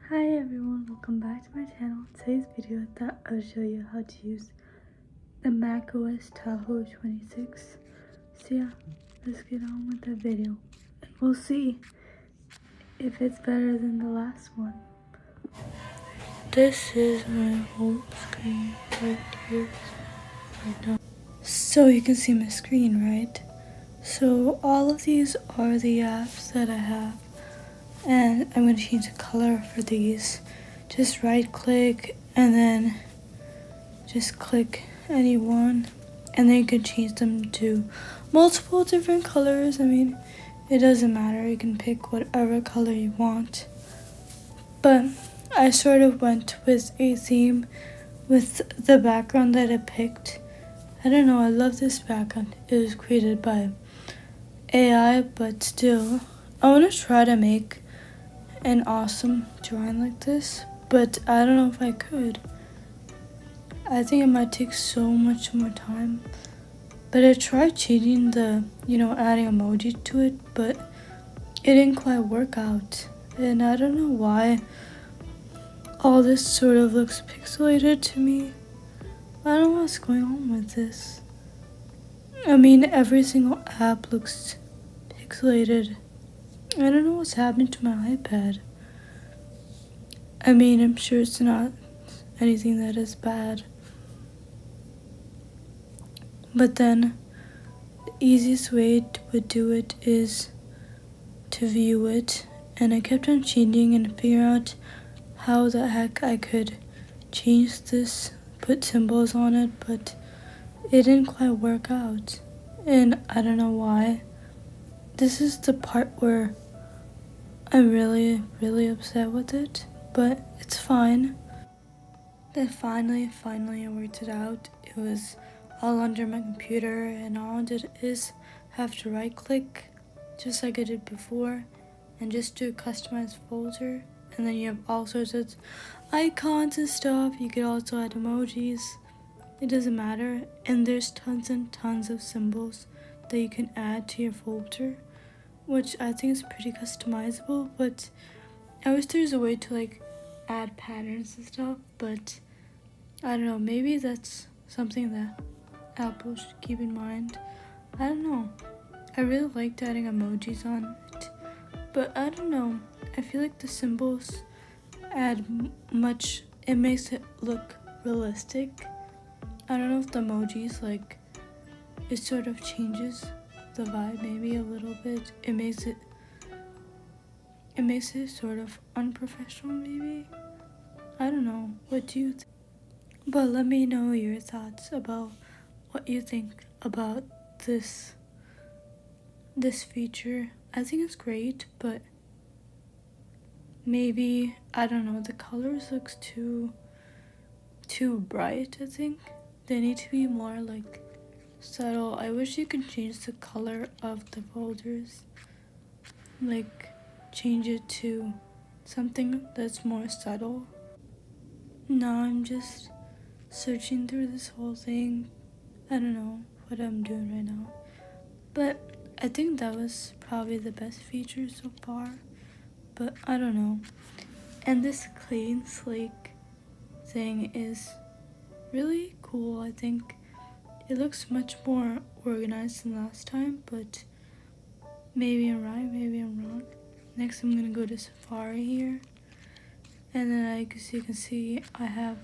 Hi everyone, welcome back to my channel. Today's video I thought I would show you how to use the macOS Tahoe 26. So yeah, let's get on with the video and we'll see if it's better than the last one. This is my home screen right here, right now. So you can see my screen, right? So all of these are the apps that I have, and I'm going to change the color for these. Just right click and then just click any one, and then you can change them to multiple different colors. I mean, it doesn't matter, you can pick whatever color you want. But I sort of went with a theme with the background that I picked. I don't know, I love this background. It was created by AI, but still, I want to try to make an awesome drawing like this, but I don't know if I could. I think it might take so much more time. But I tried changing adding emoji to it, but it didn't quite work out. And I don't know why all this sort of looks pixelated to me. I don't know what's going on with this. I mean, every single app looks pixelated. I don't know what's happened to my iPad. I mean, I'm sure it's not anything that is bad. But then, the easiest way to do it is to view it. And I kept on changing and figuring out how the heck I could change this, put symbols on it, but it didn't quite work out. And I don't know why. This is the part where I'm really, really upset with it, but it's fine. Then finally I worked it out. It was all under my computer, and all I did is have to right click, just like I did before, and just do a customized folder. And then you have all sorts of icons and stuff. You could also add emojis. It doesn't matter. And there's tons and tons of symbols that you can add to your folder, which I think is pretty customizable. But I wish there's a way to add patterns and stuff, but I don't know, maybe that's something that Apple should keep in mind. I don't know. I really liked adding emojis on it, but I don't know. I feel like the symbols add much, it makes it look realistic. I don't know if the emojis, it sort of changes the vibe maybe a little bit. It makes it sort of unprofessional maybe. I don't know. What do you think? But let me know your thoughts about what you think about this feature. I think it's great, but maybe, I don't know, the colors looks too bright. I think they need to be more subtle. I wish you could change the color of the folders, change it to something that's more subtle. Now I'm just searching through this whole thing. I don't know what I'm doing right now, but I think that was probably the best feature so far, but I don't know. And this clean slate thing is really cool. I think it looks much more organized than last time, but maybe I'm right, maybe I'm wrong. Next I'm gonna go to Safari here, and then as you can see, I have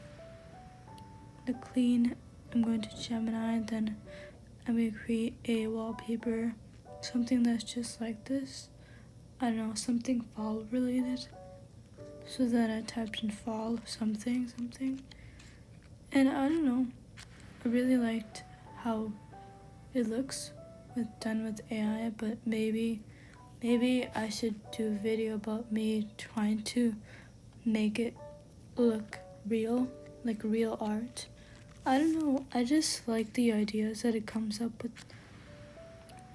the clean. I'm going to Gemini, then I'm going to create a wallpaper, something that's just like this. I don't know, something fall related. So then I typed in fall something, and I don't know, I really liked how it looks done with AI, but maybe I should do a video about me trying to make it look real, like real art. I don't know, I just like the ideas that it comes up with.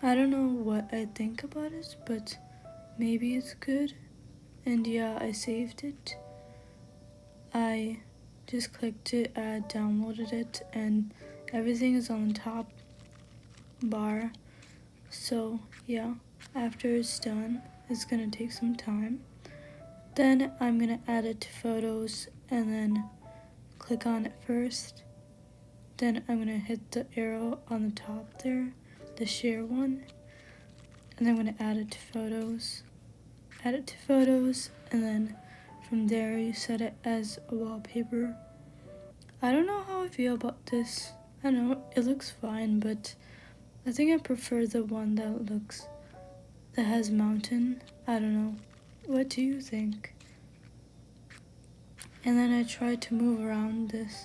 I don't know what I think about it, but maybe it's good. And yeah, I saved it. I just clicked it, I downloaded it, and everything is on the top bar. So yeah, after it's done, it's gonna take some time. Then I'm gonna add it to photos and then click on it first. Then I'm gonna hit the arrow on the top there, the share one, and then I'm gonna add it to photos. Add it to photos, and then from there you set it as a wallpaper. I don't know how I feel about this. I know it looks fine, but I think I prefer the one that has mountain. I don't know. What do you think? And then I tried to move around this.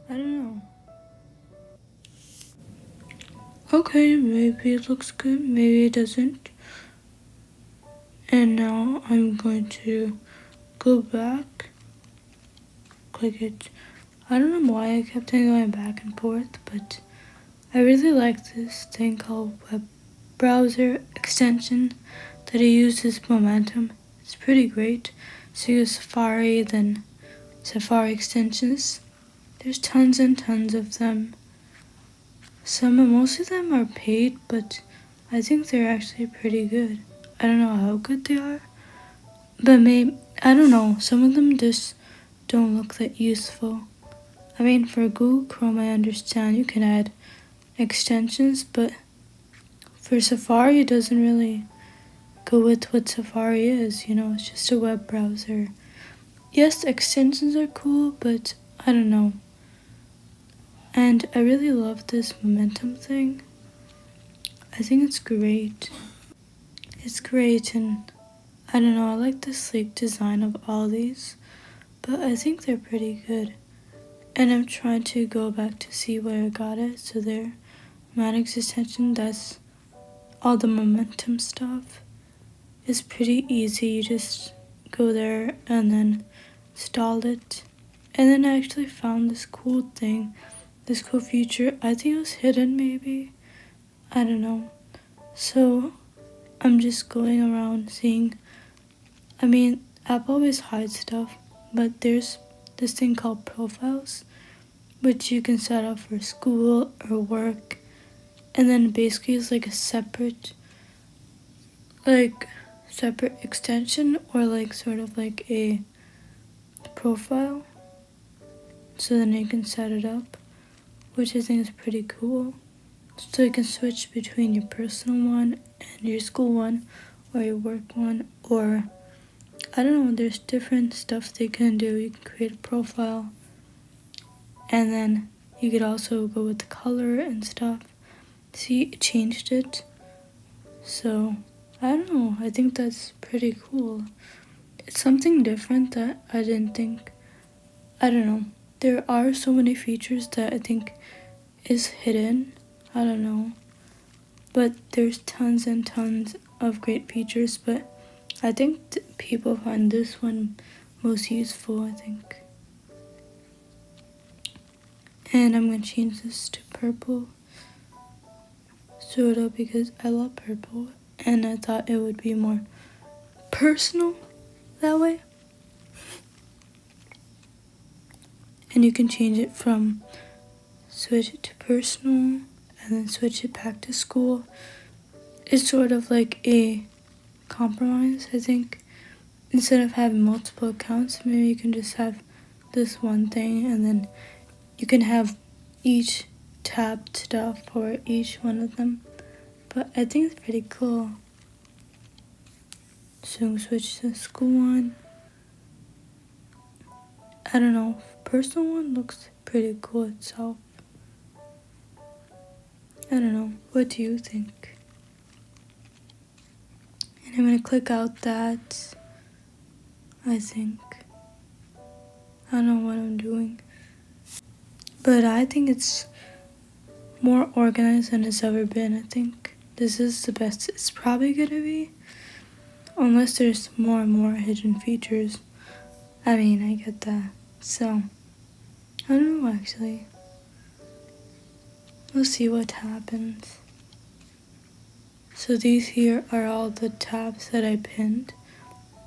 I don't know. Okay, maybe it looks good, maybe it doesn't. And now I'm going to go back, click it. I don't know why I kept on going back and forth, but I really like this thing called web browser extension that it uses momentum. It's pretty great. So you use Safari, then Safari extensions. There's tons and tons of them. Most of them are paid, but I think they're actually pretty good. I don't know how good they are, but maybe, I don't know, some of them just don't look that useful. I mean, for Google Chrome, I understand you can add extensions, but for Safari, it doesn't really go with what Safari is, it's just a web browser. Yes, extensions are cool, but I don't know. And I really love this momentum thing. I think it's great. It's great, and I don't know, I like the sleek design of all these, but I think they're pretty good. And I'm trying to go back to see where I got it. So there, Maddox extension, that's all the momentum stuff. It's pretty easy, you just go there and then install it. And then I actually found this cool thing, this cool feature. I think it was hidden maybe, I don't know. So I'm just going around seeing, I mean, Apple always hides stuff, but there's this thing called profiles, which you can set up for school or work, and then basically it's like a separate extension, or like sort of like a profile, so then you can set it up, which I think is pretty cool. So you can switch between your personal one and your school one, or your work one, or I don't know, there's different stuff they can do. You can create a profile, and then you could also go with the color and stuff. See, it changed it. So, I don't know, I think that's pretty cool. It's something different that I didn't think. I don't know. There are so many features that I think is hidden. I don't know. But there's tons and tons of great features, but I think people find this one most useful, I think. And I'm going to change this to purple, sort of, because I love purple, and I thought it would be more personal that way. And you can change it from switch it to personal and then switch it back to school. It's sort of like a compromise, I think. Instead of having multiple accounts, maybe you can just have this one thing, and then you can have each tabbed stuff for each one of them. But I think it's pretty cool. So switch to the school one. I don't know, personal one looks pretty cool itself. I don't know, what do you think? And I'm gonna click out that, I think. I don't know what I'm doing. But I think it's more organized than it's ever been, I think. This is the best it's probably gonna be. Unless there's more and more hidden features. I mean, I get that. So, I don't know actually. We'll see what happens. So these here are all the tabs that I pinned.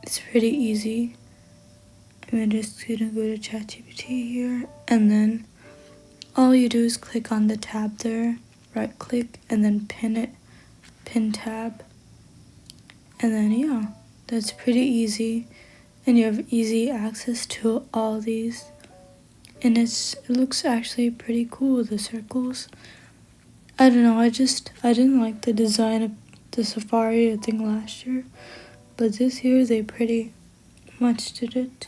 It's pretty easy. I'm just gonna go to ChatGPT here, and then all you do is click on the tab there, right click, and then pin it, pin tab. And then yeah, that's pretty easy. and you have easy access to all these. And it looks actually pretty cool, the circles. I don't know, I didn't like the design of the Safari, I think, last year. But this year they pretty much did it.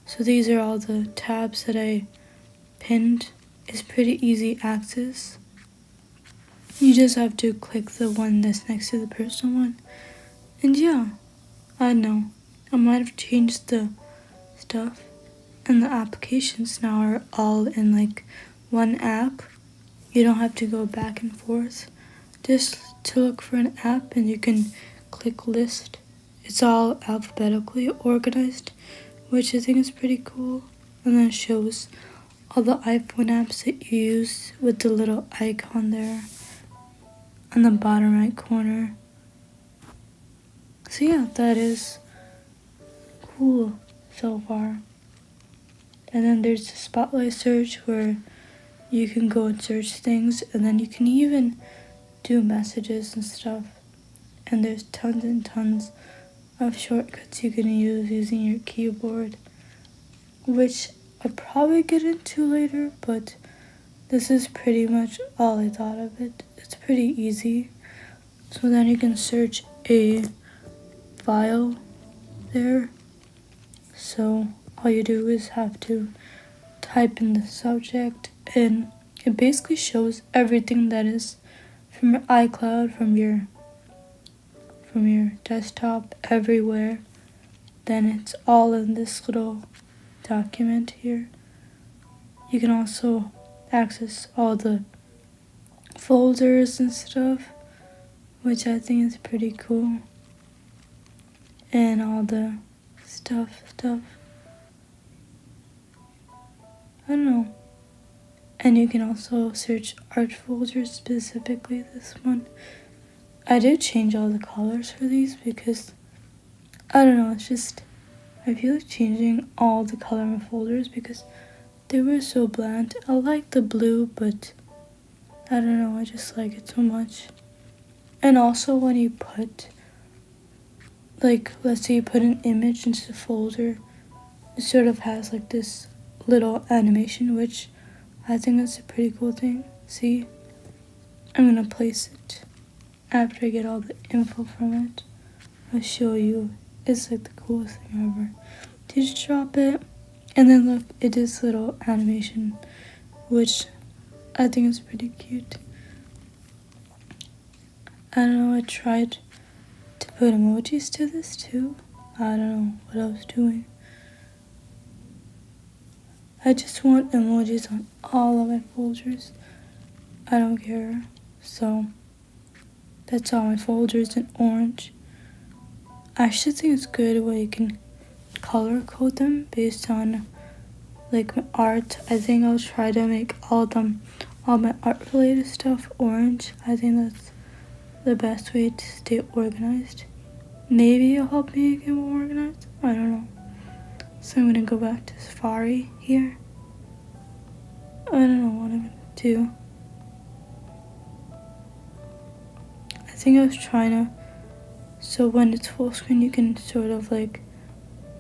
So these are all the tabs that I pinned. It's pretty easy access. You just have to click the one that's next to the personal one. And yeah, I don't know. I might have changed the stuff. And the applications now are all in like one app. You don't have to go back and forth just to look for an app, and you can click list. It's all alphabetically organized, which I think is pretty cool. And then it shows all the iPhone apps that you use with the little icon there on the bottom right corner. So yeah, that is cool so far. And then there's the spotlight search where you can go and search things, and then you can even do messages and stuff. And there's tons and tons of shortcuts you can use using your keyboard, which I'll probably get into later, but this is pretty much all I thought of it. It's pretty easy. So then you can search a file there. So all you do is have to type in the subject, and it basically shows everything that is from your iCloud, from your desktop, everywhere. Then it's all in this little document here. You can also access all the folders and stuff, which I think is pretty cool. And all the stuff. I don't know. And you can also search art folders, specifically this one. I did change all the colors for these because, I don't know, it's just, I feel like changing all the color in my folders because they were so bland. I like the blue, but I don't know, I just like it so much. And also when you put, like, let's say you put an image into the folder, it sort of has like this little animation, which I think that's a pretty cool thing. See, I'm gonna place it after I get all the info from it. I'll show you. It's like the coolest thing ever. You just drop it, and then look, it is little animation, which I think is pretty cute. I don't know, I tried to put emojis to this too. I don't know what I was doing. I just want emojis on all of my folders. I don't care. So that's all my folders in orange. I actually think it's good where you can color code them based on like my art. I think I'll try to make all my art related stuff orange. I think that's the best way to stay organized. Maybe it'll help me get more organized. I don't know. So I'm gonna go back to Safari here. I don't know what I'm gonna do. I think I was trying to, so when it's full screen you can sort of like,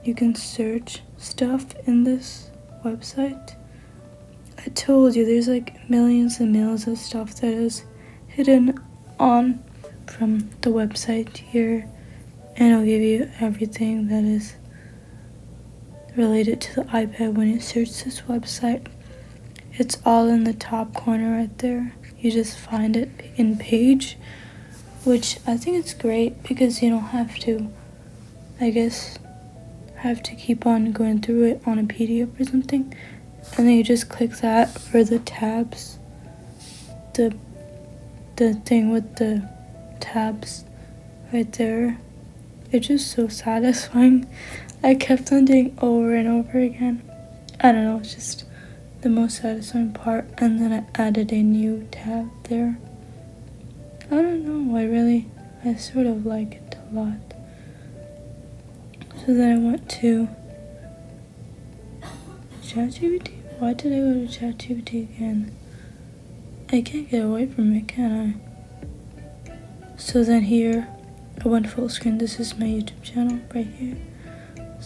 you can search stuff in this website. I told you there's like millions and millions of stuff that is hidden on from the website here, and I'll give you everything that is related to the iPad when you search this website. It's all in the top corner right there. You just find it in page, which I think it's great because you don't have to, I guess, have to keep on going through it on a PDF or something. And then you just click that for the tabs, the thing with the tabs right there. It's just so satisfying. I kept on doing over and over again. I don't know, it's just the most satisfying part. And then I added a new tab there. I don't know, I sort of like it a lot. So then I went to ChatGPT. Why did I go to ChatGPT again? I can't get away from it, can I? So then here, I went full screen. This is my YouTube channel right here.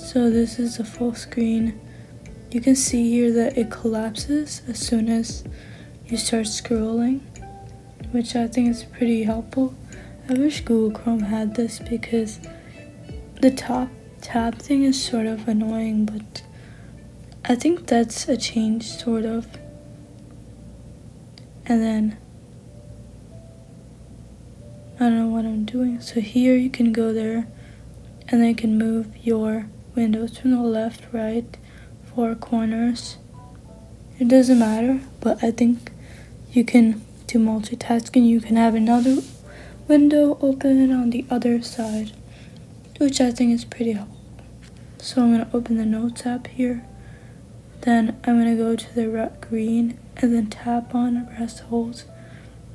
So this is the full screen. You can see here that it collapses as soon as you start scrolling, which I think is pretty helpful. I wish Google Chrome had this because the top tab thing is sort of annoying, but I think that's a change, sort of. And then I don't know what I'm doing. So here you can go there and then you can move your windows from the left, right, 4 corners. It doesn't matter, but I think you can do multitasking. You can have another window open on the other side, which I think is pretty helpful. So I'm gonna open the Notes app here. Then I'm gonna go to the green and then tap on Press Hold.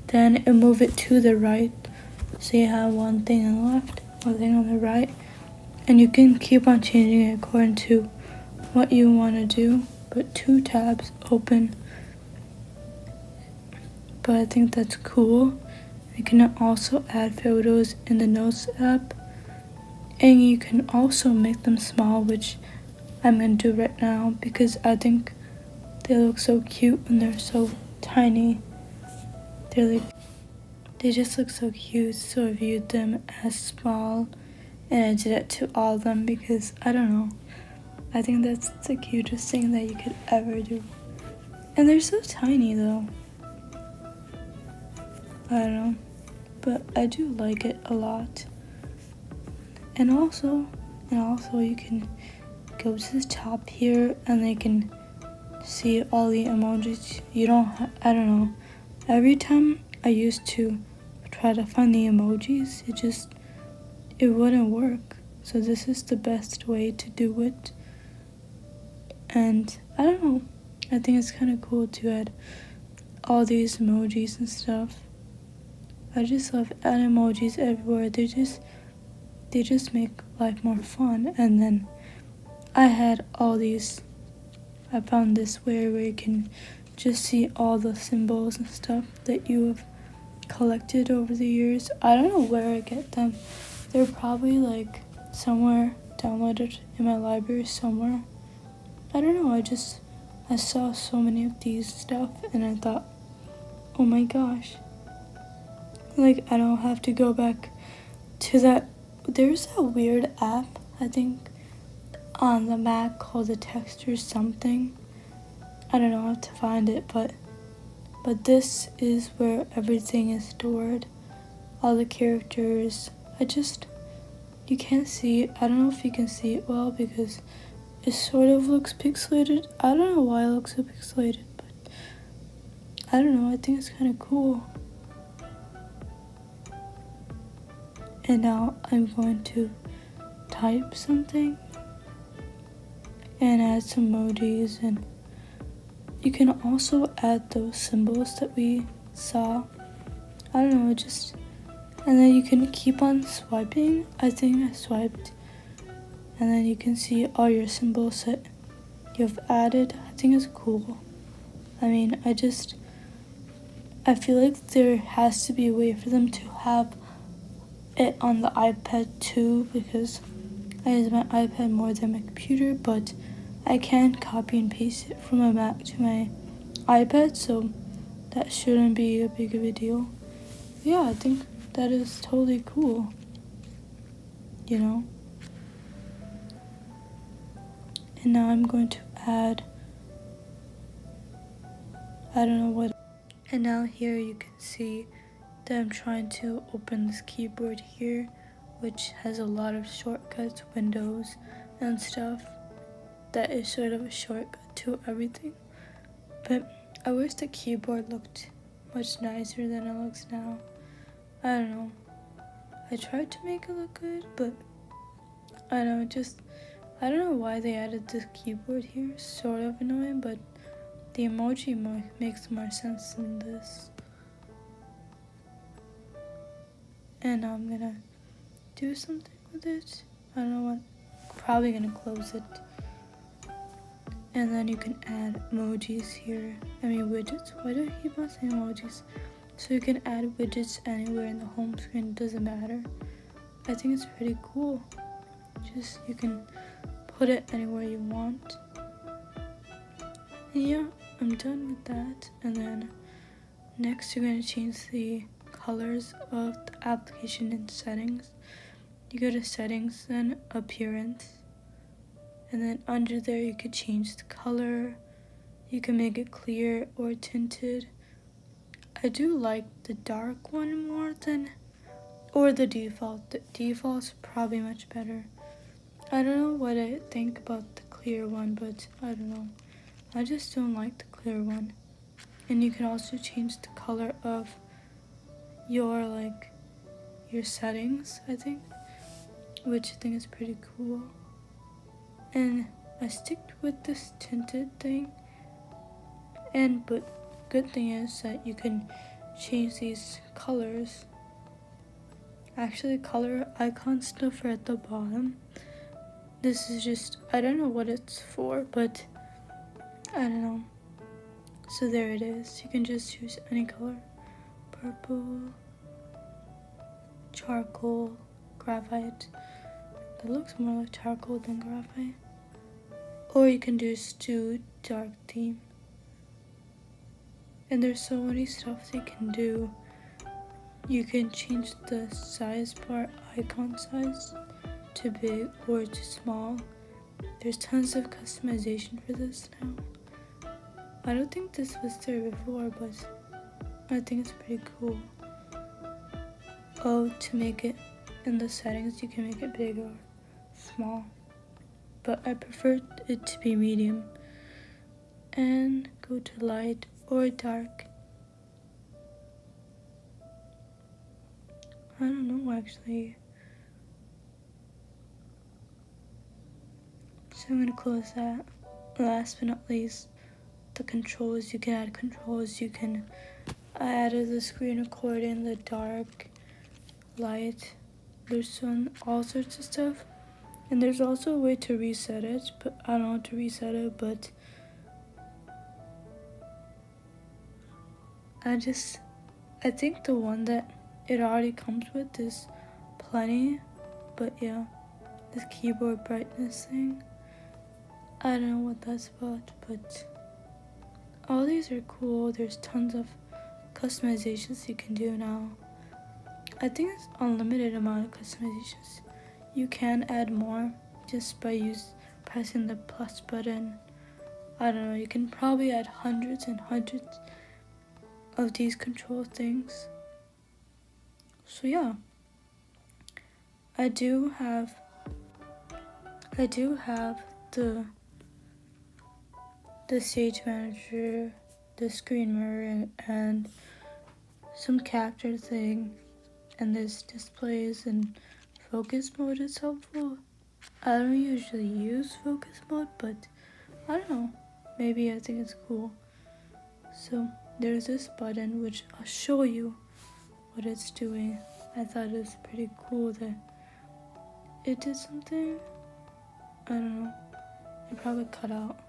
Then move it to the right. So you have one thing on the left, one thing on the right. And you can keep on changing it according to what you want to do. But 2 tabs open. But I think that's cool. You can also add photos in the Notes app. And you can also make them small, which I'm going to do right now because I think they look so cute when they're so tiny. They just look so cute, so I viewed them as small and I did it to all of them because I don't know. I think that's the cutest thing that you could ever do. And they're so tiny though. I don't know. But I do like it a lot. And also you can go to the top here and they can see all the emojis. I don't know. Every time I used to try to find the emojis, it wouldn't work. So this is the best way to do it. And I don't know. I think it's kind of cool to add all these emojis and stuff. I just love adding emojis everywhere. They just make life more fun. And then I found this way where you can just see all the symbols and stuff that you have collected over the years. I don't know where I get them. They're probably like somewhere downloaded in my library somewhere. I don't know, I saw so many of these stuff and I thought, oh my gosh. Like, I don't have to go back to that. There's a weird app, I think, on the Mac called the Texture something. I don't know how to find it, but this is where everything is stored. All the characters. You can't see it. I don't know if you can see it well because it sort of looks pixelated. I don't know why it looks so pixelated, but I don't know. I think it's kind of cool. And now I'm going to type something and add some emojis, and you can also add those symbols that we saw. I don't know, and then you can keep on swiping. I think I swiped, and then you can see all your symbols that you've added. I think it's cool. I mean, I feel like there has to be a way for them to have it on the iPad too, because I use my iPad more than my computer, but I can copy and paste it from my Mac to my iPad, so that shouldn't be a big of a deal. Yeah, I think that is totally cool, you know? And now I'm going to add, I don't know what. And now here you can see that I'm trying to open this keyboard here, which has a lot of shortcuts, windows, and stuff. That is sort of a shortcut to everything. But I wish the keyboard looked much nicer than it looks now. I don't know. I tried to make it look good, but I don't know why they added this keyboard here. Sort of annoying, but the emoji makes more sense than this. And now I'm gonna do something with it. I don't know what. Probably gonna close it. And then you can add emojis here. Widgets. Why do I keep on saying emojis? So you can add widgets anywhere in the home screen. It doesn't matter. I think it's pretty cool. You can put it anywhere you want. And yeah, I'm done with that. And then next you're going to change the colors of the application in settings. You go to settings, then appearance, and then under there you could change the color. You can make it clear or tinted. I do like the dark one more than, or the default. The default's probably much better. I don't know what I think about the clear one, but I don't know. I just don't like the clear one. And you can also change the color of your your settings, I think, which I think is pretty cool. And I stick with this tinted thing. But good thing is that you can change these colors. Actually, color icon stuff are at the bottom. This is just, I don't know what it's for, but I don't know. So there it is. You can just choose any color. Purple, charcoal, graphite. It looks more like charcoal than graphite. Or you can do Stu dark theme. And there's so many stuff they can do. You can change the size bar, icon size, to big or to small. There's tons of customization for this now. I don't think this was there before, but I think it's pretty cool. Oh, to make it in the settings, you can make it big or small. But I prefer it to be medium. And go to light or dark. I don't know actually. So I'm gonna close that. Last but not least, the controls. You can add controls. You can add the screen recording, the dark, light. There's all sorts of stuff. And there's also a way to reset it, but I don't know how to reset it, but I think the one that it already comes with is plenty, but yeah, this keyboard brightness thing, I don't know what that's about, but all these are cool. There's tons of customizations you can do now. I think it's unlimited amount of customizations. You can add more just by pressing the plus button. I don't know, you can probably add hundreds and hundreds of these control things. So yeah, I do have the stage manager, the screen mirror, and some capture thing, and this displays and focus mode is helpful. I don't usually use focus mode, but I don't know, maybe I think it's cool. So there's this button which I'll show you what it's doing. I thought it was pretty cool that it did something. I don't know, it probably cut out.